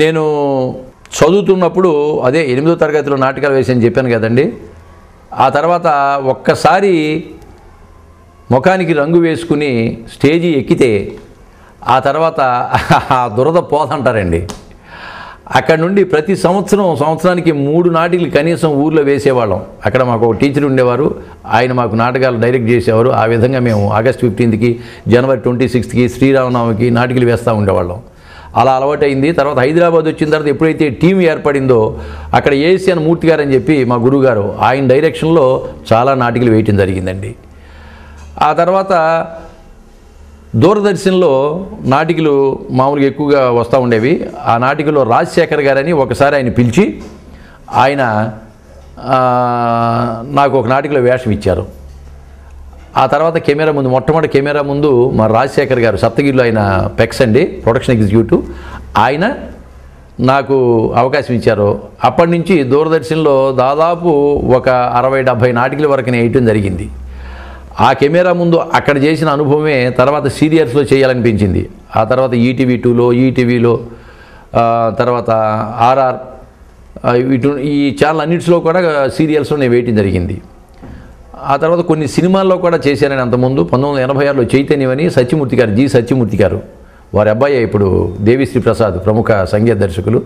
నేను చదువుతున్నప్పుడు అదే 8వ తరగతిలో నాటకాలు వేసాను చెప్పాను కదండి. ఆ తర్వాత ఒక్కసారి ముఖానికి రంగు వేసుకుని స్టేజీ ఎక్కితే ఆ తర్వాత దురద పోదంటారండి. అక్కడ నుండి ప్రతి సంవత్సరానికి 3 నాటికలు కనీసం ఊర్లో వేసేవాళ్ళం. అక్కడ మాకు ఒక టీచర్ ఉండేవారు, ఆయన మాకు నాటకాలు డైరెక్ట్ చేసేవారు. ఆ విధంగా మేము ఆగస్ట్ 15కి, జనవరి 26కి, శ్రీరామనవమికి నాటికలు వేస్తూ ఉండేవాళ్ళం. అలా అలవాటైంది. తర్వాత హైదరాబాద్ వచ్చిన తర్వాత ఎప్పుడైతే టీం ఏర్పడిందో అక్కడ ఏఎస్ఎన్ మూర్తి గారు అని చెప్పి మా గురువుగారు, ఆయన డైరెక్షన్లో చాలా నాటికలు వేయటం జరిగిందండి. ఆ తర్వాత దూరదర్శన్లో నాటికలు మామూలుగా ఎక్కువగా వస్తూ ఉండేవి. ఆ నాటికలో రాజశేఖర్ గారని ఒకసారి ఆయన పిలిచి ఆయన నాకు ఒక నాటికలో వేషం ఇచ్చారు. ఆ తర్వాత కెమెరా ముందు, మొట్టమొదటి కెమెరా ముందు మా రాజశేఖర్ గారు, సప్తగిరిలో ఆయన పెక్స్ అండి, ప్రొడక్షన్ ఎగ్జిక్యూటివ్, ఆయన నాకు అవకాశం ఇచ్చారు. అప్పటి నుంచి దూరదర్శన్లో దాదాపు ఒక 60-70 నాటికల వరకు నేను వేయటం జరిగింది. ఆ కెమెరా ముందు అక్కడ చేసిన అనుభవమే తర్వాత సీరియల్స్లో చేయాలనిపించింది. ఆ తర్వాత ఈటీవీ 2లో, ఈటీవీలో, తర్వాత ఆర్ఆర్, ఈ ఛానల్ అన్నింటిలో కూడా సీరియల్స్లో నేను వేయటం జరిగింది. ఆ తర్వాత కొన్ని సినిమాల్లో కూడా చేశానని. అంతకుముందు 1986లో చైతన్యం అని సత్యమూర్తి గారు, జి సత్యమూర్తి గారు, వారి అబ్బాయి ఇప్పుడు దేవిశ్రీ ప్రసాద్ ప్రముఖ సంగీత దర్శకులు,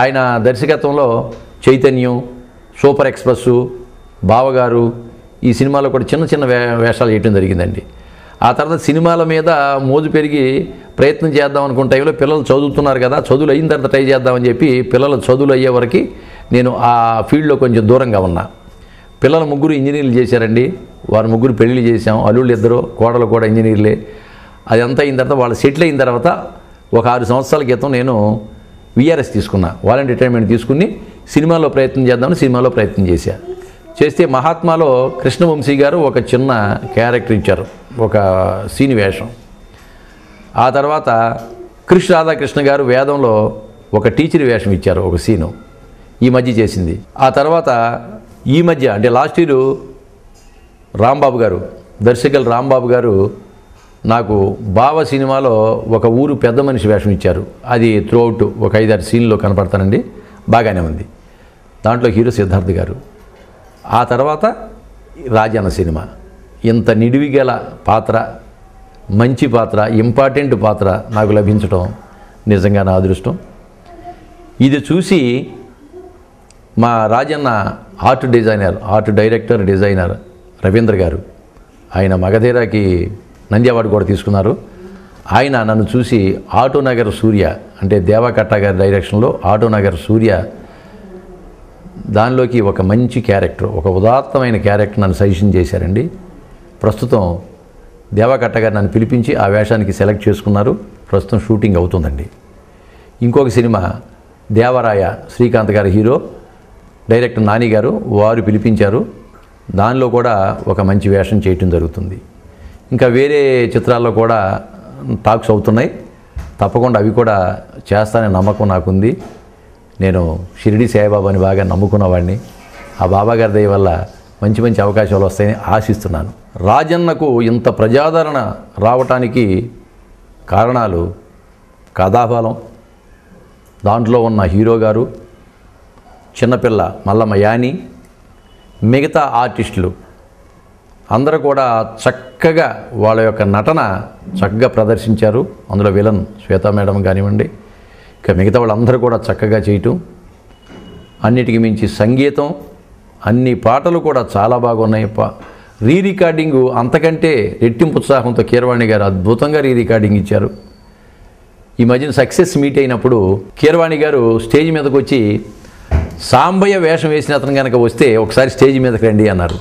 ఆయన దర్శకత్వంలో చైతన్యం, సూపర్ ఎక్స్ప్రెస్, బావగారు, ఈ సినిమాలో కూడా చిన్న చిన్న వేషాలు చేయటం జరిగిందండి. ఆ తర్వాత సినిమాల మీద మోజు పెరిగి ప్రయత్నం చేద్దాం అనుకున్న టైంలో పిల్లలు చదువుతున్నారు కదా, చదువులు అయిన తర్వాత ట్రై చేద్దామని చెప్పి పిల్లలు చదువులు అయ్యే వరకు నేను ఆ ఫీల్డ్లో కొంచెం దూరంగా ఉన్నా. పిల్లలు 3 ఇంజనీర్లు చేశారండి. వారు 3 పెళ్ళిళ్ళు చేశాం. అల్లుళ్ళు 2, కోడలు కూడా ఇంజనీర్లే. అదంతా అయిన తర్వాత వాళ్ళు సెటిల్ అయిన తర్వాత ఒక 6 సంవత్సరాల క్రితం నేను విఆర్ఎస్ తీసుకున్నా, వాలంటీర్ రిటైర్మెంట్ తీసుకుని సినిమాలో ప్రయత్నం చేద్దామని సినిమాలో ప్రయత్నం చేస్తే మహాత్మాలో కృష్ణవంశీ గారు ఒక చిన్న క్యారెక్టర్ ఇచ్చారు, ఒక సీని వేషం. ఆ తర్వాత కృష్ణ రాధాకృష్ణ గారు వేదంలో ఒక టీచర్ వేషం ఇచ్చారు, ఒక సీను ఈ మధ్య చేసింది. ఆ తర్వాత ఈ మధ్య అంటే లాస్ట్ ఇయర్ రాంబాబు గారు, దర్శకులు రాంబాబు గారు నాకు బావ సినిమాలో ఒక ఊరు పెద్ద మనిషి వేషం ఇచ్చారు. అది త్రూఅవుట్ ఒక 5-6 సీన్లో కనపడతానండి, బాగానే ఉంది. దాంట్లో హీరో సిద్ధార్థ్ గారు. ఆ తర్వాత రాజన్న సినిమా, ఇంత నిడివిగల పాత్ర, మంచి పాత్ర, ఇంపార్టెంట్ పాత్ర నాకు లభించడం నిజంగా నా అదృష్టం. ఇది చూసి మా Rajanna art director designer Ravindra గారు, ఆయన మగధీరాకి నంది అవార్డు కూడా తీసుకున్నారు. ఆయన నన్ను చూసి ఆటోనగర్ సూర్య అంటే దేవకట్ట గారి డైరెక్షన్లో ఆటోనగర్ సూర్య దానిలోకి ఒక మంచి క్యారెక్టర్, ఒక ఉదాత్తమైన క్యారెక్టర్ నన్ను సజెషన్ చేశారండి. ప్రస్తుతం దేవకట్ట గారు నన్ను పిలిపించి ఆ వేషానికి సెలెక్ట్ చేసుకున్నారు. ప్రస్తుతం షూటింగ్ అవుతుందండి. ఇంకొక సినిమా దేవరాయ, శ్రీకాంత్ గారి హీరో, డైరెక్టర్ నాని గారు, వారు పిలిపించారు. దానిలో కూడా ఒక మంచి వేషం చేయటం జరుగుతుంది. ఇంకా వేరే చిత్రాల్లో కూడా టాక్స్ అవుతున్నాయి. తప్పకుండా అవి కూడా చేస్తాననే నమ్మకం నాకుంది. నేను షిరిడి సాయిబాబాని బాగా నమ్ముకున్నవాడిని. ఆ బాబాగారి దయ వల్ల మంచి మంచి అవకాశాలు వస్తాయని ఆశిస్తున్నాను. రాజన్నకు ఇంత ప్రజాదరణ రావటానికి కారణాలు కథాబలం, దాంట్లో ఉన్న హీరో గారు, చిన్నపిల్ల మల్లమ్మ యాని, మిగతా ఆర్టిస్టులు అందరూ కూడా చక్కగా వాళ్ళ యొక్క నటన చక్కగా ప్రదర్శించారు. అందులో విలన్ శ్వేతా మేడం కానివ్వండి, ఇక మిగతా వాళ్ళందరూ కూడా చక్కగా చేయటం, అన్నిటికీ మించి సంగీతం, అన్ని పాటలు కూడా చాలా బాగున్నాయి. రికార్డింగు అంతకంటే రెట్టింపు ఉత్సాహంతో కీరవాణి గారు అద్భుతంగా రికార్డింగ్ ఇచ్చారు. ఈ మధ్యన సక్సెస్ మీట్ అయినప్పుడు కీరవాణి గారు స్టేజ్ మీదకి వచ్చి సాంబయ్య వేషం వేసిన అతను కనుక వస్తే ఒకసారి స్టేజ్ మీదకి రండి అన్నారు.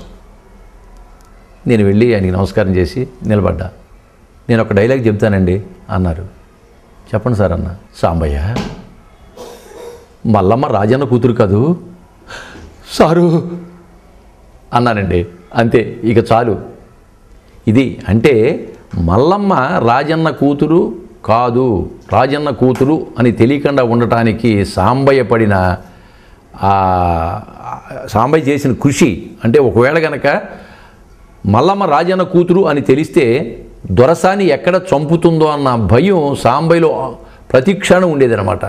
నేను వెళ్ళి ఆయనకి నమస్కారం చేసి నిలబడ్డా. నేను ఒక డైలాగ్ చెప్తానండి అన్నారు. చెప్పండి సార్ అన్న. సాంబయ్య మల్లమ్మ రాజన్న కూతురు కాదు సారు అన్నానండి. అంతే, ఇక చాలు. ఇది అంటే మల్లమ్మ రాజన్న కూతురు కాదు, రాజన్న కూతురు అని తెలియకుండా ఉండటానికి సాంబయ్య పడిన సాంబయ్య చేసిన కృషి. అంటే ఒకవేళ కనుక మల్లమ్మ రాజన్న కూతురు అని తెలిస్తే దొరసాని ఎక్కడ చంపుతుందో అన్న భయం సాంబయ్యలో ప్రతిక్షణం ఉండేదన్నమాట.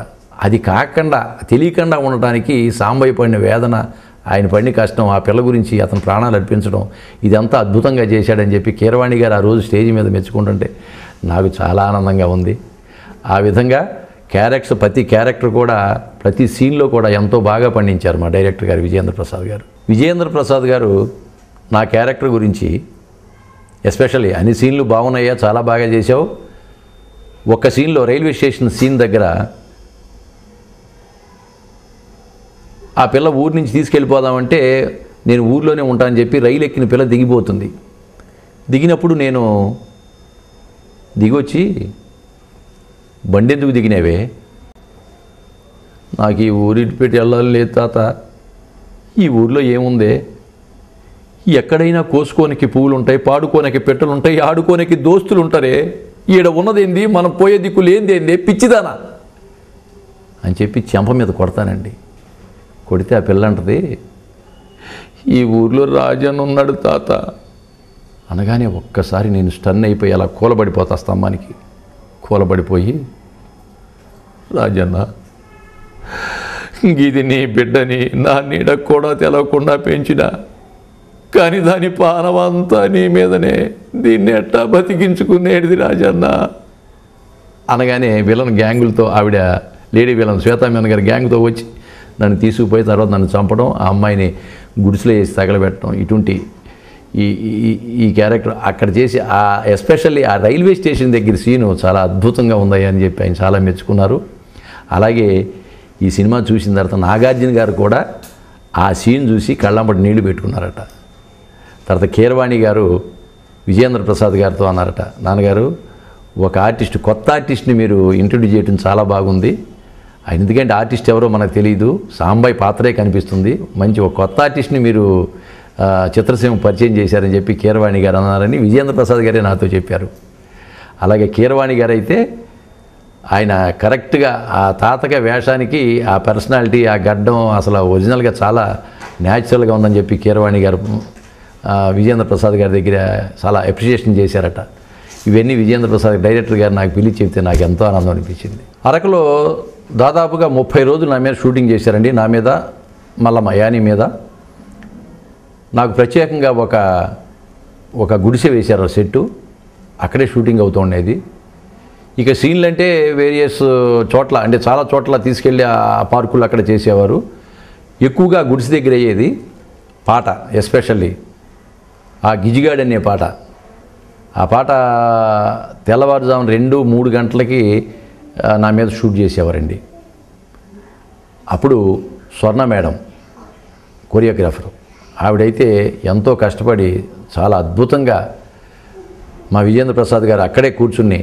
అది కాకుండా తెలియకుండా ఉండటానికి సాంబయ్య పడిన వేదన, ఆయన పడిన కష్టం, ఆ పిల్ల గురించి అతను ప్రాణాలు అర్పించడం, ఇదంతా అద్భుతంగా చేశాడని చెప్పి కీరవాణి గారు ఆ రోజు స్టేజ్ మీద మెచ్చుకుంటుంటే నాకు చాలా ఆనందంగా ఉంది. ఆ విధంగా ప్రతి క్యారెక్టర్ కూడా ప్రతి సీన్లో కూడా ఎంతో బాగా పండించారు మా డైరెక్టర్ గారు విజయేంద్ర ప్రసాద్ గారు. విజయేంద్ర ప్రసాద్ గారు నా క్యారెక్టర్ గురించి ఎస్పెషల్లీ అన్ని సీన్లు బాగున్నాయా, చాలా బాగా చేసావు. ఒక్క సీన్లో రైల్వే స్టేషన్ సీన్ దగ్గర ఆ పిల్ల ఊరి నుంచి తీసుకెళ్ళిపోదామంటే నేను ఊర్లోనే ఉంటానని చెప్పి రైలు ఎక్కిన పిల్ల దిగిపోతుంది. దిగినప్పుడు నేను దిగొచ్చి, బండి ఎందుకు దిగినావే, నాకు ఈ ఊరికి పెట్టి వెళ్ళాలి లేదు తాత, ఈ ఊర్లో ఏముందే, ఎక్కడైనా కోసుకోనికి పువ్వులు ఉంటాయి, పాడుకోనికి పెట్టెలు ఉంటాయి, ఆడుకోనికి దోస్తులు ఉంటారే, ఈడ ఉన్నదేంది, మనం పోయే దిక్కు లేనిదేంది, పిచ్చిదానా అని చెప్పి చెంప మీద కొడతానండి. కొడితే ఆ పిల్ల అంటది, ఈ ఊర్లో రాజన్ ఉన్నాడు తాత అనగానే ఒక్కసారి నేను స్టన్ అయిపోయి అలా కూలబడిపోతా, స్తంభానికి కూలబడిపోయి, రాజన్న ఇది నీ బిడ్డని నా నీడ కూడా తెలవకుండా పెంచినా, కానీ దాని పానమంతా నీ మీదనే, దీన్ని ఎట్టా బతికించుకునేది రాజన్న అనగానే విలన్ గ్యాంగులతో, ఆవిడ లేడీ విలన్ శ్వేతామేనన్ గారి గ్యాంగ్తో వచ్చి నన్ను తీసుకుపోయి తర్వాత నన్ను చంపడం, ఆ అమ్మాయిని గుడిసెలో వేసి తగలబెట్టడం, ఇటువంటి ఈ క్యారెక్టర్ అక్కడ చేసి ఎస్పెషల్లీ ఆ రైల్వే స్టేషన్ దగ్గర సీను చాలా అద్భుతంగా ఉందని అని చెప్పి ఆయన చాలా మెచ్చుకున్నారు. అలాగే ఈ సినిమా చూసిన తర్వాత నాగార్జున గారు కూడా ఆ సీన్ చూసి కళ్ళంబడి నీళ్లు పెట్టుకున్నారట. తర్వాత కీరవాణి గారు విజయేంద్ర ప్రసాద్ గారితో అన్నారట, నాన్నగారు ఒక ఆర్టిస్ట్, కొత్త ఆర్టిస్ట్ని మీరు ఇంట్రడ్యూస్ చేయడం చాలా బాగుంది, ఆయన ఎందుకంటే ఆర్టిస్ట్ ఎవరో మనకు తెలియదు, సాంబయ్య పాత్రే కనిపిస్తుంది, మంచి ఒక కొత్త ఆర్టిస్ట్ని మీరు చిత్రసీమ పరిచయం చేశారని చెప్పి కీరవాణి గారు అన్నారని విజయేంద్ర ప్రసాద్ గారే నాతో చెప్పారు. అలాగే కీరవాణి గారు అయితే ఆయన కరెక్ట్గా ఆ తాతగా వేషానికి ఆ పర్సనాలిటీ, ఆ గడ్డం అసలు ఒరిజినల్గా చాలా న్యాచురల్గా ఉందని చెప్పి కీరవాణి గారు విజయేంద్ర ప్రసాద్ గారి దగ్గర చాలా అప్రిషియేషన్ చేశారట. ఇవన్నీ విజయేంద్ర ప్రసాద్ డైరెక్టర్ గారు నాకు పిలిచి చెప్తే నాకు ఎంతో ఆనందం అనిపించింది. అరకులో దాదాపుగా 30 రోజులు నా మీద షూటింగ్ చేశారండి, నా మీద మళ్ళా మా యాని మీద. నాకు ప్రత్యేకంగా ఒక గుడిసె వేశారు సెట్టు, అక్కడే షూటింగ్ అవుతూ ఉండేది. ఇక సీన్లు అంటే వేరియస్ చోట్ల, అంటే చాలా చోట్ల తీసుకెళ్ళి ఆ పార్కులు అక్కడ చేసేవారు. ఎక్కువగా గుడిసె దగ్గర అయ్యేది పాట, ఎస్పెషల్లీ ఆ గిజిగాడ్ అనే పాట. ఆ పాట తెల్లవారుజామున 2-3 గంటలకి నా మీద షూట్ చేసేవారండి. అప్పుడు స్వర్ణ మేడం కొరియోగ్రాఫర్, ఆవిడైతే ఎంతో కష్టపడి చాలా అద్భుతంగా మా విజయేంద్ర ప్రసాద్ గారు అక్కడే కూర్చుని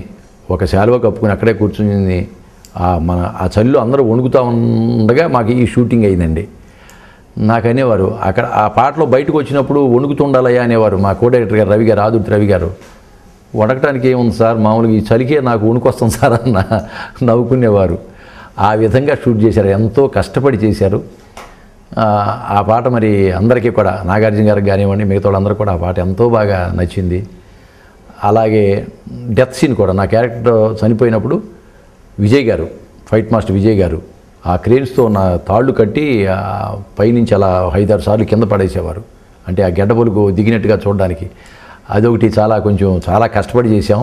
ఒక శాలువా కప్పుకుని అక్కడే కూర్చుని ఆ చలిలో అందరూ వణుకుతూ ఉండగా మాకు ఈ షూటింగ్ అయిందండి. నాకనేవారు అక్కడ ఆ పాటలో బయటకు వచ్చినప్పుడు వణుకుతుండాలయ్యా అనేవారు మా కో డైరెక్టర్ గారు రవి గారు, ఆదుర్తి రవి గారు. వణకటానికి ఏముంది సార్, మామూలుగా ఈ చలికే నాకు వణుకొస్తాం సార్ అన్న నవ్వుకునేవారు. ఆ విధంగా షూట్ చేశారు, ఎంతో కష్టపడి చేశారు. ఆ పాట మరి అందరికీ కూడా, నాగార్జున గారికి కానివ్వండి, మిగతా వాళ్ళందరూ కూడా ఆ పాట ఎంతో బాగా నచ్చింది. అలాగే డెత్ సీన్ కూడా, నా క్యారెక్టర్ చనిపోయినప్పుడు విజయ్ గారు, ఫైట్ మాస్టర్ విజయ్ గారు ఆ క్రేన్స్తో నా తాళ్ళు కట్టి పైనుంచి అలా 5-6 సార్లు కింద పడేసేవారు, అంటే ఆ గెడ్డబొలుకు దిగినట్టుగా చూడడానికి. అదొకటి చాలా కష్టపడి చేశాం.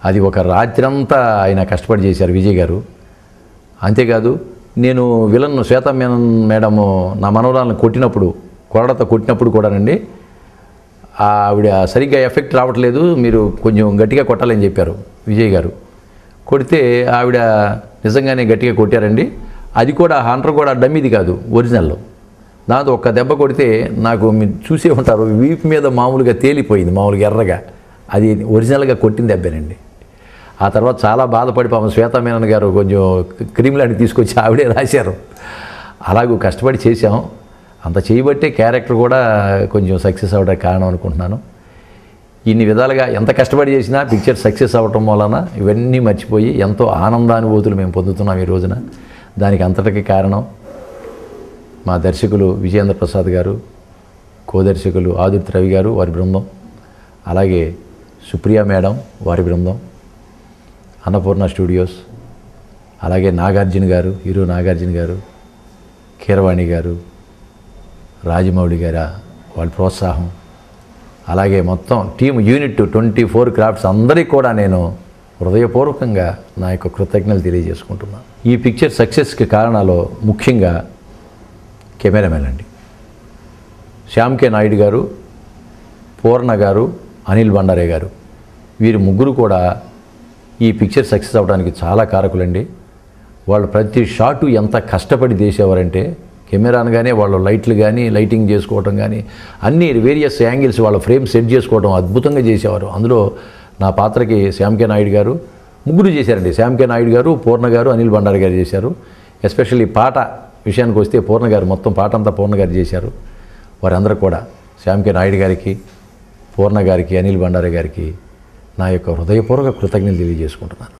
అది ఒక రాత్రంతా ఆయన కష్టపడి చేశారు విజయ్ గారు. అంతేకాదు నేను విలన్ శ్వేతామేనన్ మేడము నా మనవరాలను కొరడతో కొట్టినప్పుడు కూడానండి, ఆవిడ సరిగ్గా ఎఫెక్ట్ రావట్లేదు, మీరు కొంచెం గట్టిగా కొట్టాలని చెప్పారు విజయ్ గారు. కొడితే ఆవిడ నిజంగానే గట్టిగా కొట్టారండి. అది కూడా హంటర్ కూడా డమ్మీది కాదు, ఒరిజినల్. దాంతో ఒక్క దెబ్బ కొడితే నాకు మీరు చూసే ఉంటారు, వీపు మీద మామూలుగా తేలిపోయింది, మామూలుగా ఎర్రగా. అది ఒరిజినల్గా కొట్టిన దెబ్బేనండి. ఆ తర్వాత చాలా బాధపడి పాపం శ్వేతామేనన్ గారు కొంచెం క్రీమ్ లాంటి తీసుకొచ్చి ఆవిడే రాశారు. అలాగూ కష్టపడి చేశాం. అంత చేయబట్టే క్యారెక్టర్ కూడా కొంచెం సక్సెస్ అవ్వడానికి కారణం అనుకుంటున్నాను. ఇన్ని విధాలుగా ఎంత కష్టపడి చేసినా పిక్చర్ సక్సెస్ అవ్వటం వలన ఇవన్నీ మర్చిపోయి ఎంతో ఆనందానుభూతులు మేము పొందుతున్నాం ఈ రోజున. దానికి అంతటికి కారణం మా దర్శకులు విజయేంద్ర ప్రసాద్ గారు, కో-దర్శకులు ఆదుర్తి రవి గారు, వారి బృందం, అలాగే సుప్రియా మేడం వారి బృందం, అన్నపూర్ణ స్టూడియోస్, అలాగే నాగార్జున గారు, హీరో నాగార్జున గారు, కీరవాణి గారు, రాజమౌళి గారు వాళ్ళ ప్రోత్సాహం, అలాగే మొత్తం టీమ్ యూనిట్ 24 క్రాఫ్ట్స్ అందరికీ కూడా నేను హృదయపూర్వకంగా నా యొక్క కృతజ్ఞతలు తెలియజేసుకుంటున్నాను. ఈ పిక్చర్ సక్సెస్కి కారణాలు ముఖ్యంగా కెమెరామెన్ అండి. శ్యామ్ కే నాయుడు గారు, పూర్ణ గారు, అనిల్ బండారే గారు, వీరు ముగ్గురు కూడా ఈ పిక్చర్ సక్సెస్ అవ్వడానికి చాలా కారకులండి. వాళ్ళు ప్రతి షాటు ఎంత కష్టపడి చేసేవారంటే కెమెరా అనగానే వాళ్ళు లైట్లు కానీ లైటింగ్ చేసుకోవటం కానీ అన్ని వేరియస్ యాంగిల్స్ వాళ్ళ ఫ్రేమ్ సెట్ చేసుకోవడం అద్భుతంగా చేసేవారు. అందులో నా పాత్రకి శ్యామ్ కే నాయుడు గారు ముగ్గురు చేశారండి. శ్యామ్ కే నాయుడు గారు, పూర్ణ గారు, అనిల్ బండారి గారు చేశారు. ఎస్పెషల్లీ పాట విషయానికి వస్తే పూర్ణ గారు మొత్తం పాట అంతా పూర్ణ గారు చేశారు. వారందరూ కూడా శ్యామ్ కే నాయుడు గారికి, పూర్ణ గారికి, అనిల్ బండారి గారికి నా యొక్క హృదయపూర్వక కృతజ్ఞతలు తెలియజేసుకుంటున్నాను.